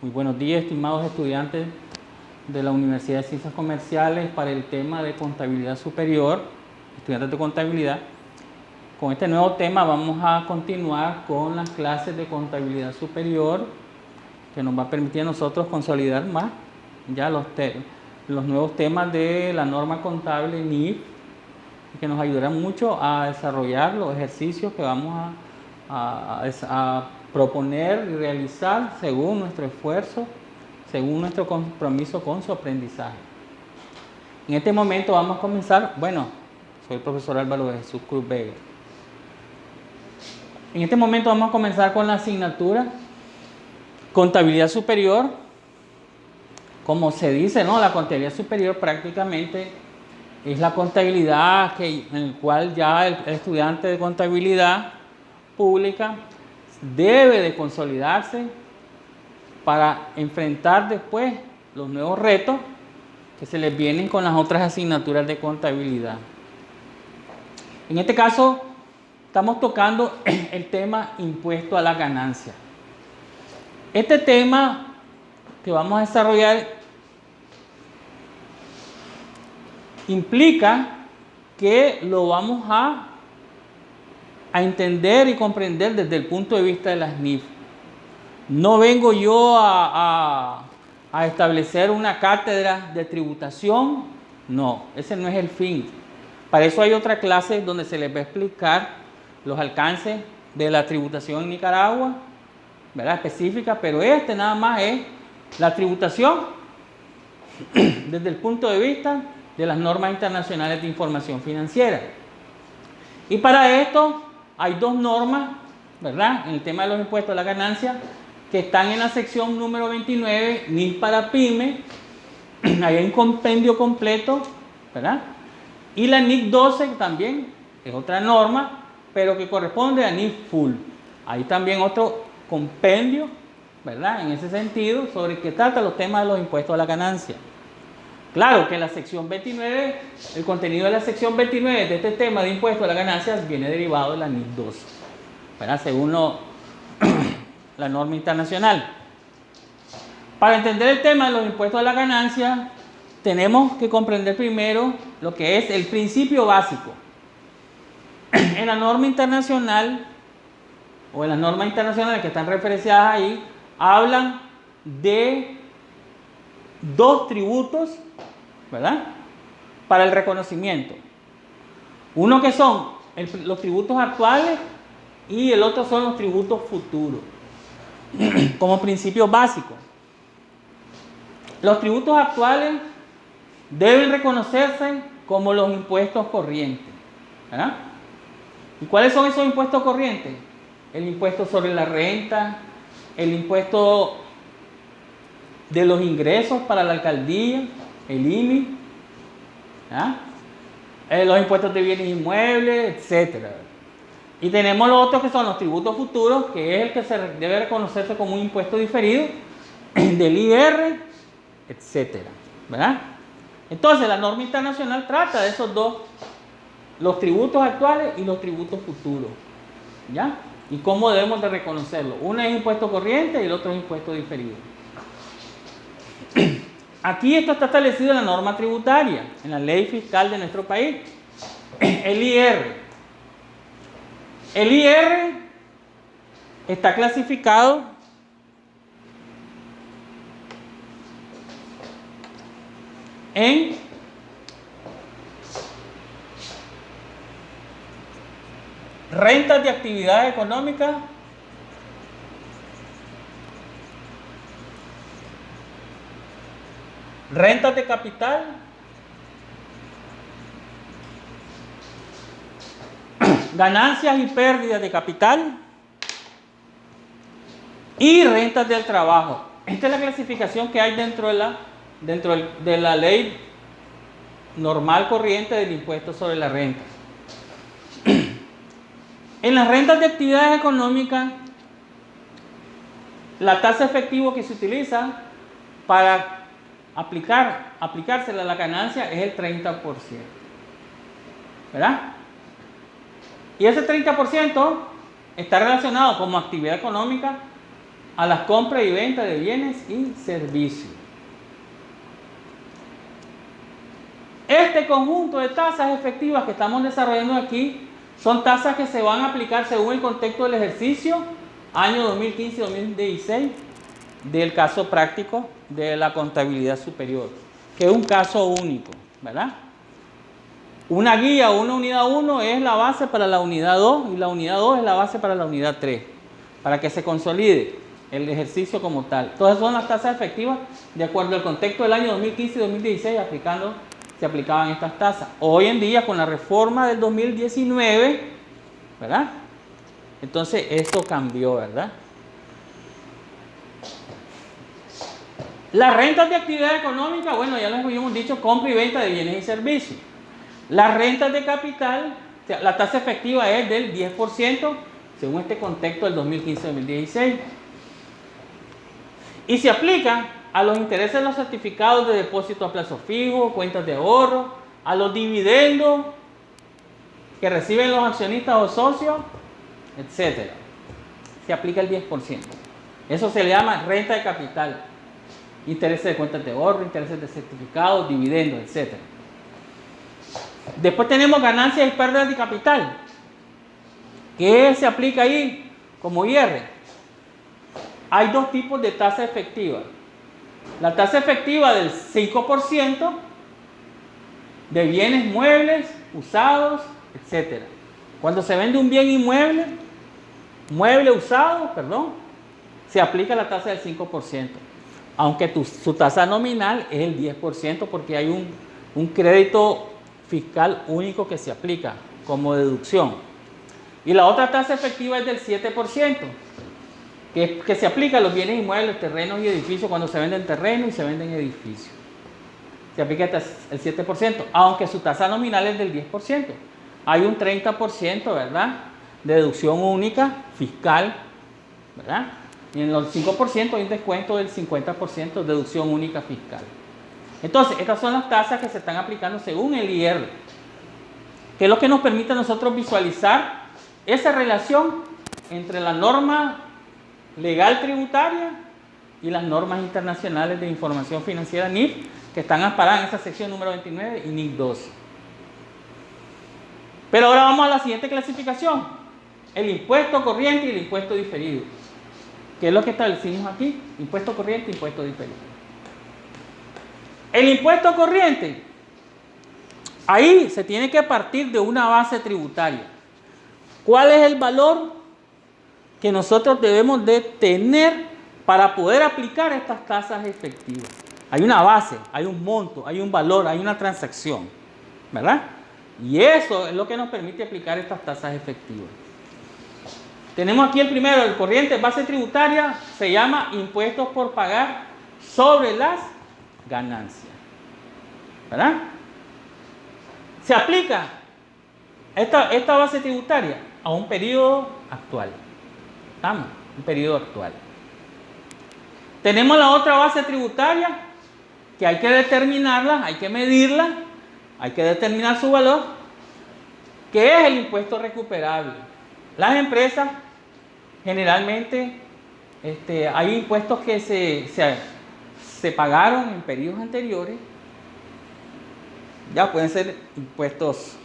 Muy buenos días, estimados estudiantes de la Universidad de Ciencias Comerciales para el tema de contabilidad superior, estudiantes de contabilidad. Con este nuevo tema vamos a continuar con las clases de contabilidad superior que nos va a permitir a nosotros consolidar más ya los nuevos temas de la norma contable NIF, que nos ayudarán mucho a desarrollar los ejercicios que vamos a proponer y realizar según nuestro esfuerzo, según nuestro compromiso con su aprendizaje. En este momento vamos a comenzar, soy el profesor Álvaro de Jesús Cruz Vega. En este momento vamos a comenzar con la asignatura Contabilidad Superior. Como se dice, ¿no? La contabilidad superior prácticamente es la contabilidad en la cual ya el estudiante de contabilidad pública debe de consolidarse para enfrentar después los nuevos retos que se les vienen con las otras asignaturas de contabilidad. En este caso, estamos tocando el tema impuesto a la ganancia. Este tema que vamos a desarrollar implica que lo vamos a entender y comprender desde el punto de vista de las NIF. No vengo yo a establecer una cátedra de tributación, no, ese no es el fin. Para eso hay otra clase donde se les va a explicar los alcances de la tributación en Nicaragua, ¿verdad? Específica, pero este nada más es la tributación desde el punto de vista de las normas internacionales de información financiera. Y para esto hay dos normas, ¿verdad? En el tema de los impuestos a la ganancia, que están en la sección número 29, NIF para PYME. Ahí hay un compendio completo, ¿verdad? Y la NIF 12 también es otra norma, pero que corresponde a NIF Full. Hay también otro compendio, ¿verdad? En ese sentido, sobre que trata los temas de los impuestos a la ganancia. Claro que la sección 29, el contenido de la sección 29 de este tema de impuestos a la ganancia viene derivado de la NIF 12, ¿verdad? Según la norma internacional. Para entender el tema de los impuestos a la ganancia, tenemos que comprender primero lo que es el principio básico. En la norma internacional, o en las normas internacionales que están referenciadas ahí, hablan de dos tributos, ¿verdad? Para el reconocimiento. Uno que son los tributos actuales y el otro son los tributos futuros, como principio básico. Los tributos actuales deben reconocerse como los impuestos corrientes, ¿verdad? ¿Y cuáles son esos impuestos corrientes? El impuesto sobre la renta, el impuesto de los ingresos para la alcaldía, el IMI, los impuestos de bienes inmuebles, etc. Y tenemos los otros que son los tributos futuros, que es el que se debe reconocerse como un impuesto diferido del IR, etc. ¿Verdad? Entonces la norma internacional trata de esos dos, los tributos actuales y los tributos futuros, ¿ya? Y cómo debemos de reconocerlo. Uno es impuesto corriente y el otro es impuesto diferido. Aquí esto está establecido en la norma tributaria, en la ley fiscal de nuestro país, el IR. El IR está clasificado en rentas de actividad económica, rentas de capital, ganancias y pérdidas de capital y rentas del trabajo. Esta es la clasificación que hay dentro de la ley normal corriente del impuesto sobre la renta. En las rentas de actividades económicas, la tasa efectiva que se utiliza para aplicársela a la ganancia es el 30%, ¿verdad? Y ese 30% está relacionado como actividad económica a las compras y ventas de bienes y servicios. Este conjunto de tasas efectivas que estamos desarrollando aquí son tasas que se van a aplicar según el contexto del ejercicio, año 2015-2016, del caso práctico de la contabilidad superior, que es un caso único, ¿verdad? Una guía o una unidad 1 es la base para la unidad 2 y la unidad 2 es la base para la unidad 3, para que se consolide el ejercicio como tal. Todas son las tasas efectivas de acuerdo al contexto del año 2015 y 2016 se aplicaban estas tasas. Hoy en día, con la reforma del 2019, ¿verdad? Entonces, esto cambió, ¿verdad? Las rentas de actividad económica, bueno, ya les habíamos dicho, compra y venta de bienes y servicios. Las rentas de capital, la tasa efectiva es del 10%, según este contexto del 2015-2016. Y se aplica a los intereses de los certificados de depósito a plazo fijo, cuentas de ahorro, a los dividendos que reciben los accionistas o socios, etc. Se aplica el 10%. Eso se le llama renta de capital. Intereses de cuentas de ahorro, intereses de certificados, dividendos, etc. Después tenemos ganancias y pérdidas de capital. ¿Qué se aplica ahí como IR? Hay dos tipos de tasa efectiva. La tasa efectiva del 5% de bienes muebles, usados, etc. Cuando se vende un bien inmueble, se aplica la tasa del 5%. Aunque su tasa nominal es el 10% porque hay un crédito fiscal único que se aplica como deducción. Y la otra tasa efectiva es del 7%. Que se aplica a los bienes inmuebles, terrenos y edificios cuando se venden terrenos y se venden edificios. Se aplica el 7%, aunque su tasa nominal es del 10%. Hay un 30%, ¿verdad?, de deducción única fiscal, ¿verdad? Y en los 5% hay un descuento del 50% de deducción única fiscal. Entonces, estas son las tasas que se están aplicando según el IR, que es lo que nos permite a nosotros visualizar esa relación entre la norma legal tributaria y las normas internacionales de información financiera NIF, que están amparadas en esa sección número 29 y NIF 12. Pero ahora vamos a la siguiente clasificación: el impuesto corriente y el impuesto diferido, que es lo que establecimos aquí: impuesto corriente y impuesto diferido. El impuesto corriente, ahí se tiene que partir de una base tributaria. ¿Cuál es el valor que nosotros debemos de tener para poder aplicar estas tasas efectivas? Hay una base, hay un monto, hay un valor, hay una transacción, ¿verdad? Y eso es lo que nos permite aplicar estas tasas efectivas. Tenemos aquí el primero, el corriente, base tributaria, se llama impuestos por pagar sobre las ganancias, ¿verdad? Se aplica esta base tributaria a un periodo actual. Estamos en un periodo actual. Tenemos la otra base tributaria que hay que determinarla, hay que medirla, hay que determinar su valor, que es el impuesto recuperable. Las empresas generalmente hay impuestos que se pagaron en periodos anteriores. Ya pueden ser impuestos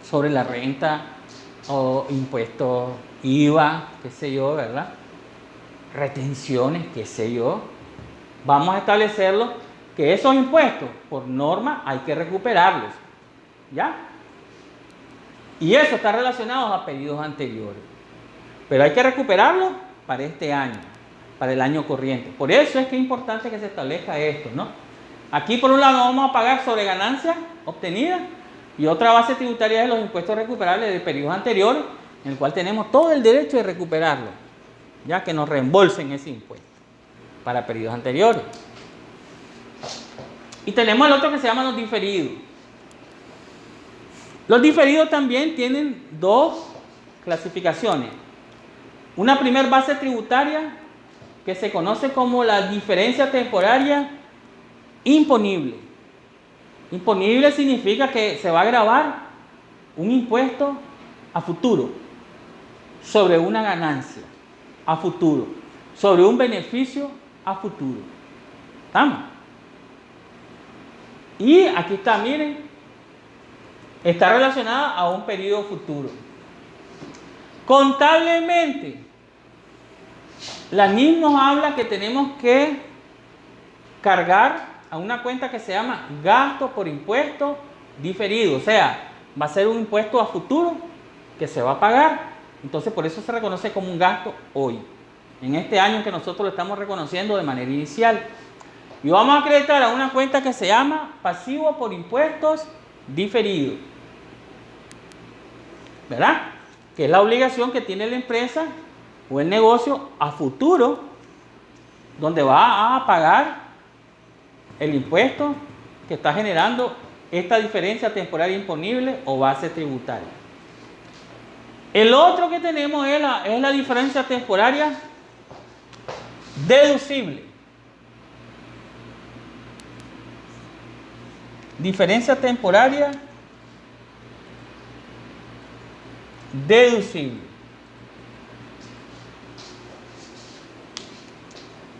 sobre la renta o impuestos IVA, qué sé yo, ¿verdad? Retenciones, qué sé yo. Vamos a establecerlo que esos impuestos, por norma, hay que recuperarlos, ¿ya? Y eso está relacionado a periodos anteriores. Pero hay que recuperarlos para este año, para el año corriente. Por eso es que es importante que se establezca esto, ¿no? Aquí, por un lado, vamos a pagar sobre ganancias obtenidas, y otra base tributaria es los impuestos recuperables de periodos anteriores, en el cual tenemos todo el derecho de recuperarlo, ya que nos reembolsen ese impuesto para periodos anteriores. Y tenemos el otro que se llama los diferidos. Los diferidos también tienen dos clasificaciones. Una primer base tributaria que se conoce como la diferencia temporaria imponible. Imponible significa que se va a gravar un impuesto a futuro sobre una ganancia a futuro. sobre un beneficio a futuro. ¿Estamos? Y aquí está, miren, está relacionada a un periodo futuro. Contablemente, la NIF nos habla que tenemos que cargar a una cuenta que se llama gasto por impuesto diferido. O sea, va a ser un impuesto a futuro que se va a pagar. Entonces, por eso se reconoce como un gasto hoy, en este año que nosotros lo estamos reconociendo de manera inicial. Y vamos a acreditar a una cuenta que se llama pasivo por impuestos diferido, ¿verdad? Que es la obligación que tiene la empresa o el negocio a futuro, donde va a pagar el impuesto que está generando esta diferencia temporaria imponible o base tributaria. El otro que tenemos es la diferencia temporaria deducible. Diferencia temporaria deducible.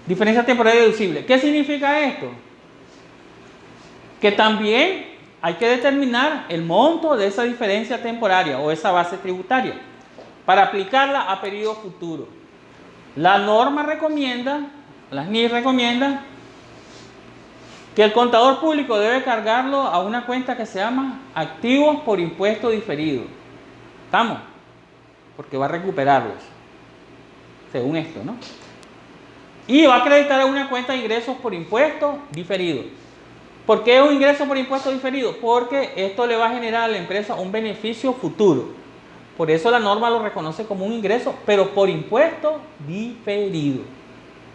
Diferencia temporaria deducible. ¿Qué significa esto? Que también hay que determinar el monto de esa diferencia temporaria o esa base tributaria para aplicarla a periodo futuro. La norma recomienda, las NIF recomiendan, que el contador público debe cargarlo a una cuenta que se llama activos por impuesto diferido. ¿Estamos? Porque va a recuperarlos, según esto, ¿no? Y va a acreditar a una cuenta de ingresos por impuesto diferido. ¿Por qué un ingreso por impuesto diferido? Porque esto le va a generar a la empresa un beneficio futuro. Por eso la norma lo reconoce como un ingreso, pero por impuesto diferido.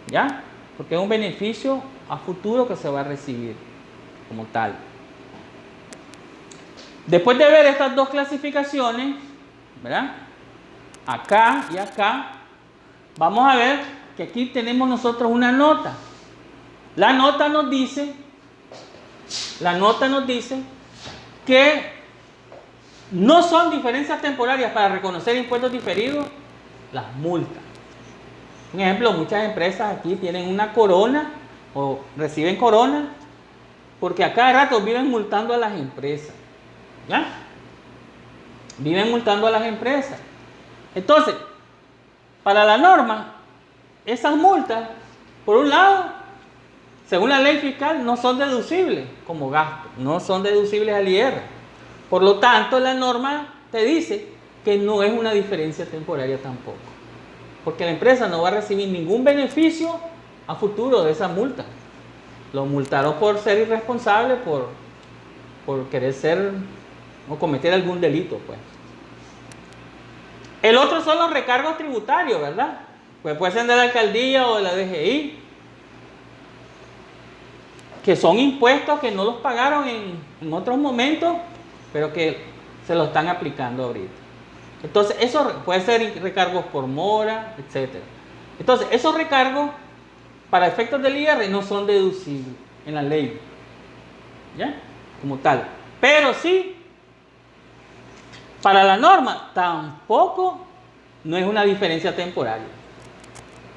¿Ya? Porque es un beneficio a futuro que se va a recibir como tal. Después de ver estas dos clasificaciones, ¿verdad? Acá y acá, vamos a ver que aquí tenemos nosotros una nota. La nota nos dice que no son diferencias temporarias para reconocer impuestos diferidos las multas. Un ejemplo, muchas empresas aquí tienen una corona o reciben corona porque a cada rato viven multando a las empresas. ¿Ya? Viven multando a las empresas. Entonces, para la norma, esas multas, por un lado, según la ley fiscal, no son deducibles como gasto, no son deducibles al IR. Por lo tanto, la norma te dice que no es una diferencia temporaria tampoco, porque la empresa no va a recibir ningún beneficio a futuro de esa multa. Lo multaron por ser irresponsable, por querer ser o cometer algún delito, pues. El otro son los recargos tributarios, ¿verdad? Pues puede ser de la alcaldía o de la DGI, que son impuestos que no los pagaron en otros momentos, pero que se lo están aplicando ahorita. Entonces, eso puede ser recargos por mora, etc. Entonces, esos recargos, para efectos del IR, no son deducibles en la ley, ¿ya? Como tal. Pero sí, para la norma, tampoco no es una diferencia temporaria,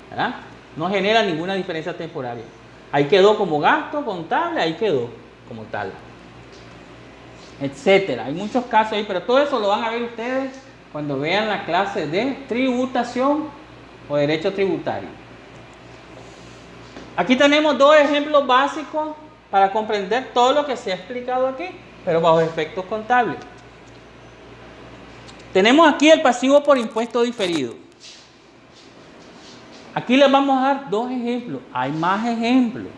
¿verdad? No genera ninguna diferencia temporaria. Ahí quedó como gasto contable, ahí quedó como tal, etcétera. Hay muchos casos ahí, pero todo eso lo van a ver ustedes cuando vean la clase de tributación o derecho tributario. Aquí tenemos dos ejemplos básicos para comprender todo lo que se ha explicado aquí, pero bajo efectos contables. Tenemos aquí el pasivo por impuesto diferido. Aquí les vamos a dar dos ejemplos. Hay más ejemplos.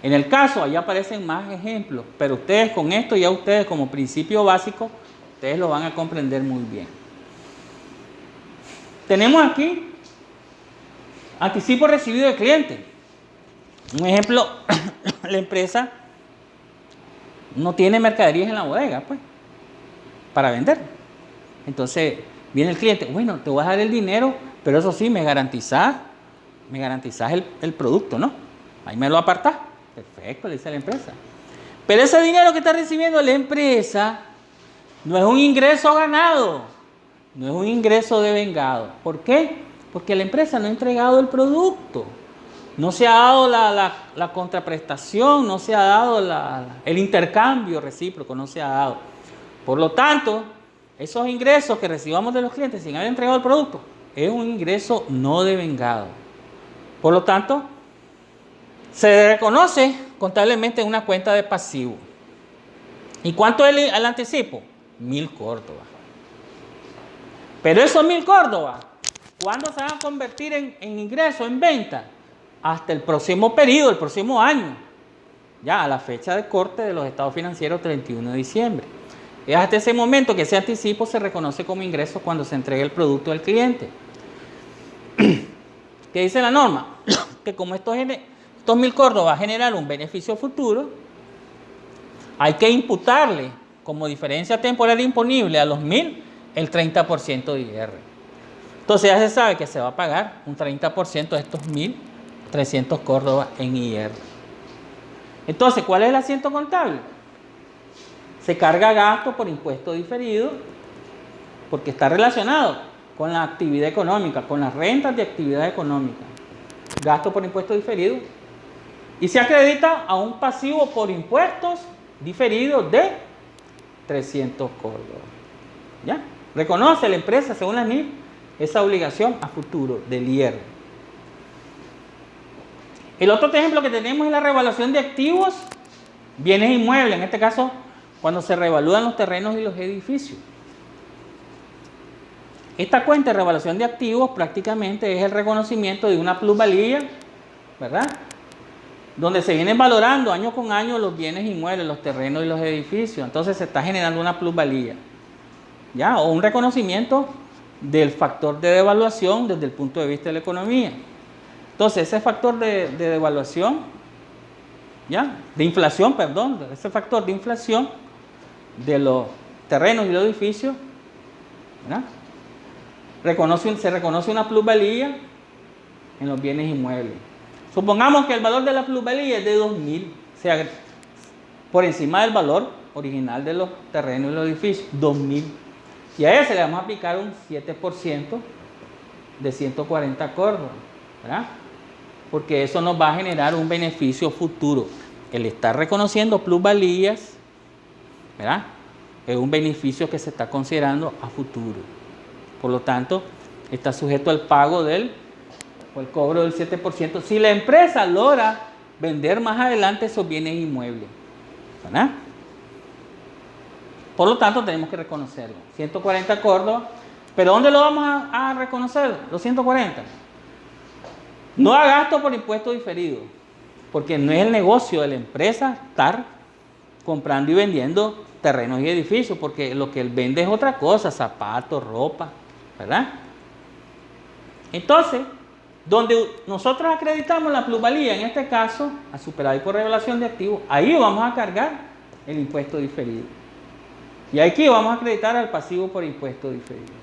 En el caso, ahí aparecen más ejemplos, pero ustedes con esto, ya ustedes como principio básico, ustedes lo van a comprender muy bien. Tenemos aquí anticipo recibido de cliente. Un ejemplo, la empresa no tiene mercaderías en la bodega, pues, para vender. Entonces, viene el cliente, bueno, te voy a dar el dinero, pero eso sí, me garantizás el producto, ¿no? Ahí me lo apartás. Perfecto, le dice a la empresa. Pero ese dinero que está recibiendo la empresa no es un ingreso ganado, no es un ingreso devengado. ¿Por qué? Porque la empresa no ha entregado el producto. No se ha dado la contraprestación, no se ha dado el intercambio recíproco, no se ha dado. Por lo tanto, esos ingresos que recibamos de los clientes sin haber entregado el producto es un ingreso no devengado. Por lo tanto, se reconoce contablemente en una cuenta de pasivo. ¿Y cuánto es el anticipo? 1.000 córdobas. Pero esos 1.000 córdobas, ¿cuándo se van a convertir en ingresos, en venta? Hasta el próximo periodo, el próximo año. Ya a la fecha de corte de los estados financieros, 31 de diciembre. Es hasta ese momento que ese anticipo se reconoce como ingreso cuando se entrega el producto al cliente. ¿Qué dice la norma? Que como estos 1.000 córdobas generan un beneficio futuro, hay que imputarle como diferencia temporal imponible a los 1.000 el 30% de IR. Entonces ya se sabe que se va a pagar un 30% de estos 1.300 córdobas en IR. Entonces, ¿cuál es el asiento contable? Se carga gasto por impuesto diferido porque está relacionado con la actividad económica, con las rentas de actividad económica. Gasto por impuesto diferido. Y se acredita a un pasivo por impuestos diferidos de 300 córdobas. ¿Ya? Reconoce la empresa, según la NIF, esa obligación a futuro del IR. El otro ejemplo que tenemos es la revaluación de activos, bienes inmuebles, en este caso, cuando se revalúan los terrenos y los edificios. Esta cuenta de revaluación de activos prácticamente es el reconocimiento de una plusvalía, ¿verdad? Donde se vienen valorando año con año los bienes inmuebles, los terrenos y los edificios. Entonces se está generando una plusvalía, ¿ya? O un reconocimiento del factor de devaluación desde el punto de vista de la economía. Entonces ese factor de devaluación, ¿ya? De inflación, perdón, ese factor de inflación de los terrenos y los edificios, ¿verdad? Se reconoce una plusvalía en los bienes inmuebles. Supongamos que el valor de la plusvalía es de 2.000, o sea, por encima del valor original de los terrenos y los edificios, 2.000. Y a ese le vamos a aplicar un 7% de 140 córdobas, ¿verdad? Porque eso nos va a generar un beneficio futuro. El estar reconociendo plusvalías, ¿verdad? Es un beneficio que se está considerando a futuro. Por lo tanto, está sujeto al pago o el cobro del 7% si la empresa logra vender más adelante esos bienes inmuebles, ¿verdad? Por lo tanto, tenemos que reconocerlo. 140 córdobas. ¿Pero dónde lo vamos a reconocer? Los 140. No a gasto por impuesto diferido, porque no es el negocio de la empresa estar comprando y vendiendo terrenos y edificios, porque lo que él vende es otra cosa, zapatos, ropa, ¿verdad? Entonces, donde nosotros acreditamos la plusvalía, en este caso, a superávit por revelación de activos, ahí vamos a cargar el impuesto diferido. Y aquí vamos a acreditar al pasivo por impuesto diferido.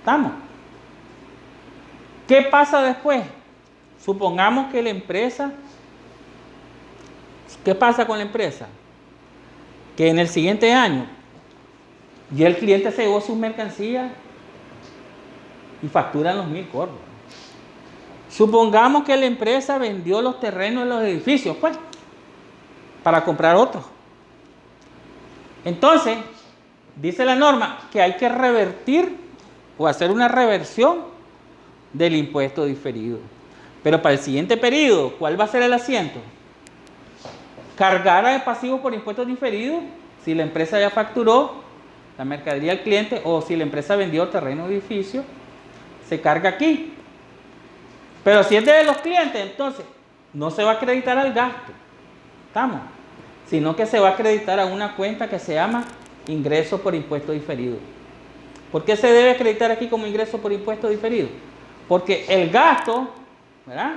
¿Estamos? ¿Qué pasa después? Supongamos que la empresa, ¿qué pasa con la empresa? Que en el siguiente año ya el cliente se llevó sus mercancías y facturan los 1.000 córdobas. Supongamos que la empresa vendió los terrenos y los edificios, pues, para comprar otros. Entonces, dice la norma que hay que revertir o hacer una reversión del impuesto diferido. Pero para el siguiente periodo, ¿cuál va a ser el asiento? Cargar a pasivo por impuestos diferidos si la empresa ya facturó la mercadería al cliente o si la empresa vendió terreno o edificio, se carga aquí. Pero si es de los clientes, entonces no se va a acreditar al gasto, ¿estamos? Sino que se va a acreditar a una cuenta que se llama ingreso por impuesto diferido. ¿Por qué se debe acreditar aquí como ingreso por impuesto diferido? Porque el gasto, ¿verdad?,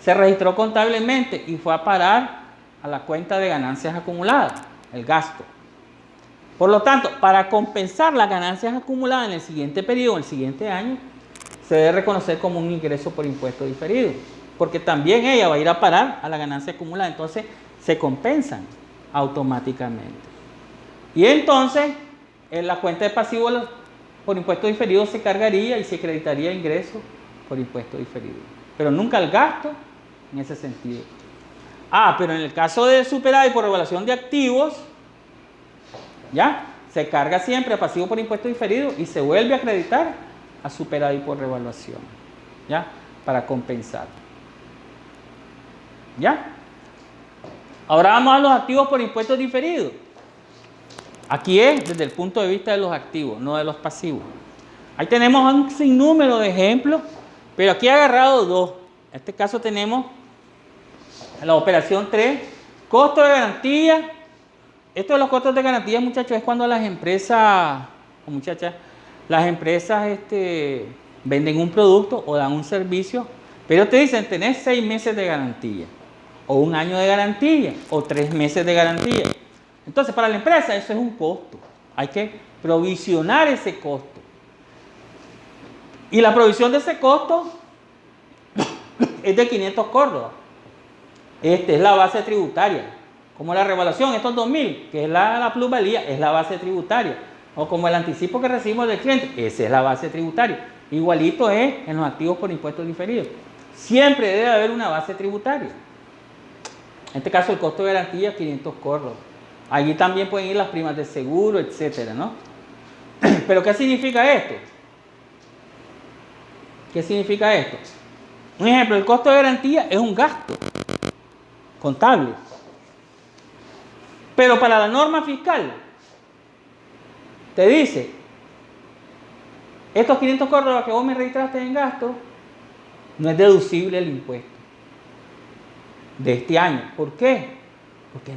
se registró contablemente y fue a parar a la cuenta de ganancias acumuladas, el gasto. Por lo tanto, para compensar las ganancias acumuladas en el siguiente periodo, en el siguiente año, se debe reconocer como un ingreso por impuesto diferido, porque también ella va a ir a parar a la ganancia acumulada, entonces se compensan automáticamente. Y entonces, en la cuenta de pasivos por impuesto diferido se cargaría y se acreditaría ingreso por impuesto diferido. Pero nunca el gasto en ese sentido. Pero en el caso de superávit por revaluación de activos, ya, se carga siempre a pasivo por impuesto diferido y se vuelve a acreditar a superávit por revaluación, ya, para compensar. ¿Ya? Ahora vamos a los activos por impuestos diferidos. Aquí es desde el punto de vista de los activos, no de los pasivos. Ahí tenemos un sinnúmero de ejemplos, pero aquí he agarrado dos. En este caso tenemos la operación 3, costo de garantía. Esto de los costos de garantía, muchachos, es cuando las empresas, o muchachas, las empresas venden un producto o dan un servicio, pero te dicen, tenés 6 meses de garantía, o 1 año de garantía, o 3 meses de garantía. Entonces, para la empresa eso es un costo. Hay que provisionar ese costo. Y la provisión de ese costo es de 500 córdobas. Esta es la base tributaria. Como la revaluación, estos 2.000, que es la plusvalía, es la base tributaria. O como el anticipo que recibimos del cliente, esa es la base tributaria. Igualito es en los activos por impuestos diferidos. Siempre debe haber una base tributaria. En este caso, el costo de garantía, 500 córdobas. Allí también pueden ir las primas de seguro, etcétera, ¿no? Pero ¿qué significa esto? ¿Qué significa esto? Un ejemplo, el costo de garantía es un gasto contable. Pero para la norma fiscal, te dice, estos 500 córdobas que vos me registraste en gasto, no es deducible el impuesto de este año. ¿Por qué? Porque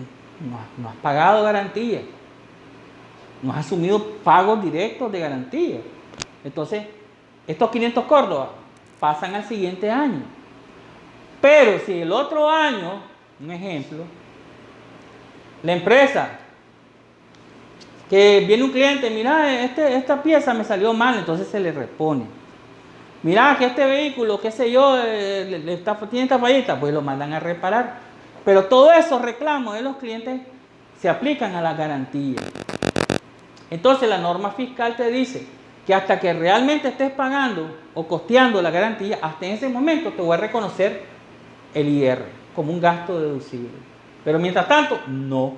no has pagado garantía, no has asumido pagos directos de garantía. Entonces, estos 500 córdobas pasan al siguiente año. Pero si el otro año, un ejemplo, la empresa, que viene un cliente, mira, esta pieza me salió mal, entonces se le repone. Mira que este vehículo, qué sé yo, tiene esta fallita, pues lo mandan a reparar. Pero todos esos reclamos de los clientes se aplican a la garantía. Entonces la norma fiscal te dice que hasta que realmente estés pagando o costeando la garantía, hasta en ese momento te voy a reconocer el IR como un gasto deducible. Pero mientras tanto, no.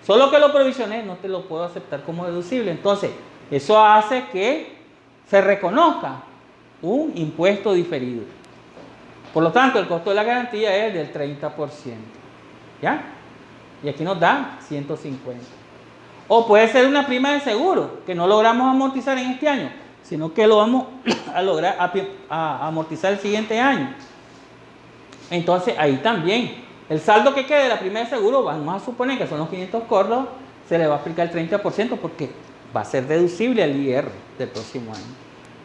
Solo que lo provisioné, no te lo puedo aceptar como deducible. Entonces, eso hace que se reconozca un impuesto diferido. Por lo tanto, el costo de la garantía es del 30%. ¿Ya? Y aquí nos da 150. O puede ser una prima de seguro, que no logramos amortizar en este año, sino que lo vamos a lograr a amortizar el siguiente año. Entonces, ahí también, el saldo que quede de la prima de seguro, vamos a suponer que son los 500 córdobas, se le va a aplicar el 30% porque va a ser deducible al IR del próximo año.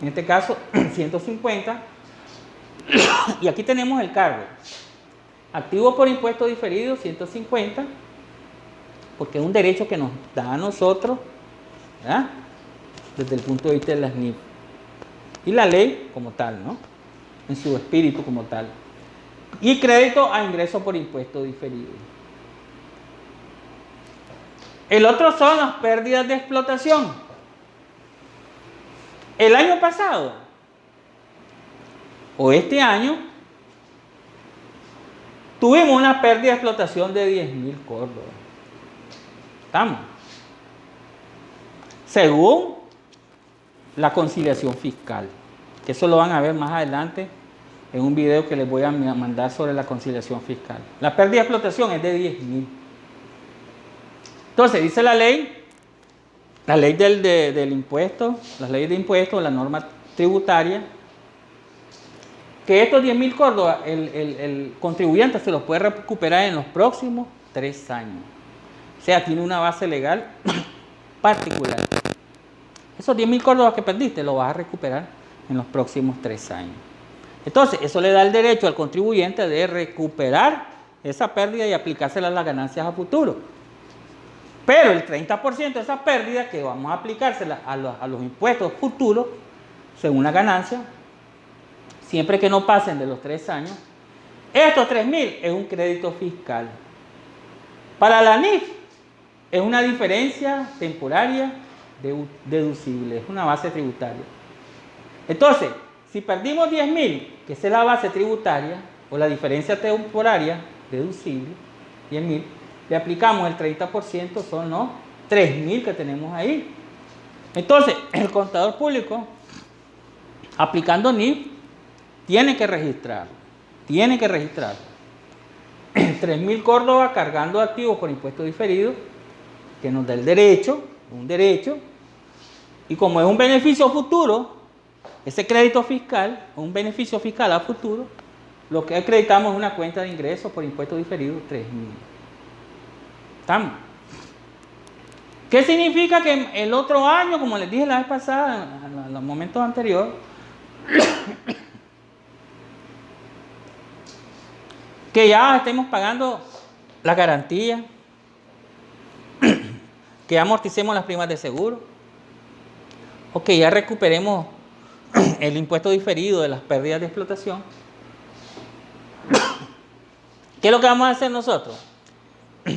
En este caso, 150. Y aquí tenemos el cargo. Activo por impuesto diferido, 150, porque es un derecho que nos da a nosotros, ¿verdad? Desde el punto de vista de las NIF. Y la ley como tal, ¿no? En su espíritu como tal. Y crédito a ingreso por impuesto diferido. El otro son las pérdidas de explotación. El año pasado, o este año, tuvimos una pérdida de explotación de 10.000 córdobas. ¿Estamos? Según la conciliación fiscal. Que eso lo van a ver más adelante en un video que les voy a mandar sobre la conciliación fiscal. La pérdida de explotación es de 10.000. Entonces, dice la ley del impuesto, las leyes de impuestos, la norma tributaria, que estos 10.000 córdobas el contribuyente se los puede recuperar en los próximos 3 años. O sea, tiene una base legal particular. Esos 10.000 córdobas que perdiste los vas a recuperar en los próximos 3 años. Entonces, eso le da el derecho al contribuyente de recuperar esa pérdida y aplicársela a las ganancias a futuro. Pero el 30% de esa pérdida que vamos a aplicársela a los impuestos futuros, según la ganancia, siempre que no pasen de los 3 años, estos 3.000 es un crédito fiscal. Para la NIF es una diferencia temporaria deducible, es una base tributaria. Entonces, si perdimos 10.000, que esa es la base tributaria, o la diferencia temporaria deducible, 10.000, le aplicamos el 30%, son los 3.000 que tenemos ahí. Entonces, el contador público, aplicando NIF, tiene que registrar 3.000 Córdoba cargando activos con impuesto diferido, que nos da el derecho, un derecho, y como es un beneficio futuro, ese crédito fiscal, un beneficio fiscal a futuro, lo que acreditamos es una cuenta de ingresos por impuesto diferido, 3.000. ¿Estamos? ¿Qué significa que el otro año, como les dije la vez pasada, en los momentos anteriores, que ya estemos pagando la garantía, que ya amorticemos las primas de seguro, o que ya recuperemos el impuesto diferido de las pérdidas de explotación? ¿Qué es lo que vamos a hacer nosotros?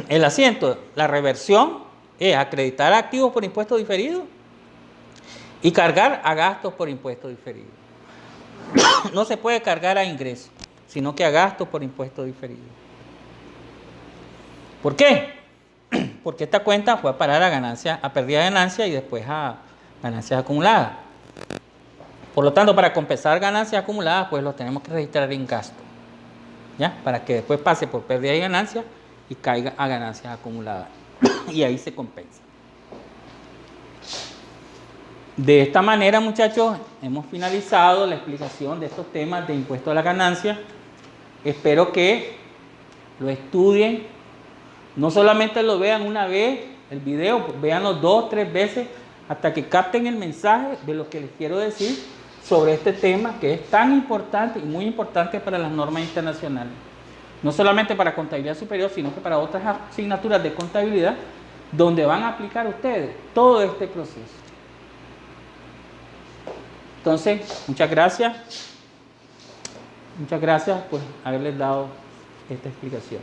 El asiento, la reversión, es acreditar activos por impuesto diferido y cargar a gastos por impuesto diferido. No se puede cargar a ingresos, sino que a gastos por impuesto diferido. ¿Por qué? Porque esta cuenta fue a parar a ganancia, a pérdida de ganancia y después a ganancias acumuladas. Por lo tanto, para compensar ganancias acumuladas, pues lo tenemos que registrar en gasto, ¿ya? Para que después pase por pérdida de ganancias y caiga a ganancias acumuladas. Y ahí se compensa. De esta manera, muchachos, hemos finalizado la explicación de estos temas de impuesto a la ganancia. Espero que lo estudien, no solamente lo vean una vez el video, véanlo 2 o 3 veces hasta que capten el mensaje de lo que les quiero decir sobre este tema que es tan importante y muy importante para las normas internacionales. No solamente para contabilidad superior, sino que para otras asignaturas de contabilidad donde van a aplicar ustedes todo este proceso. Entonces, muchas gracias por haberles dado esta explicación.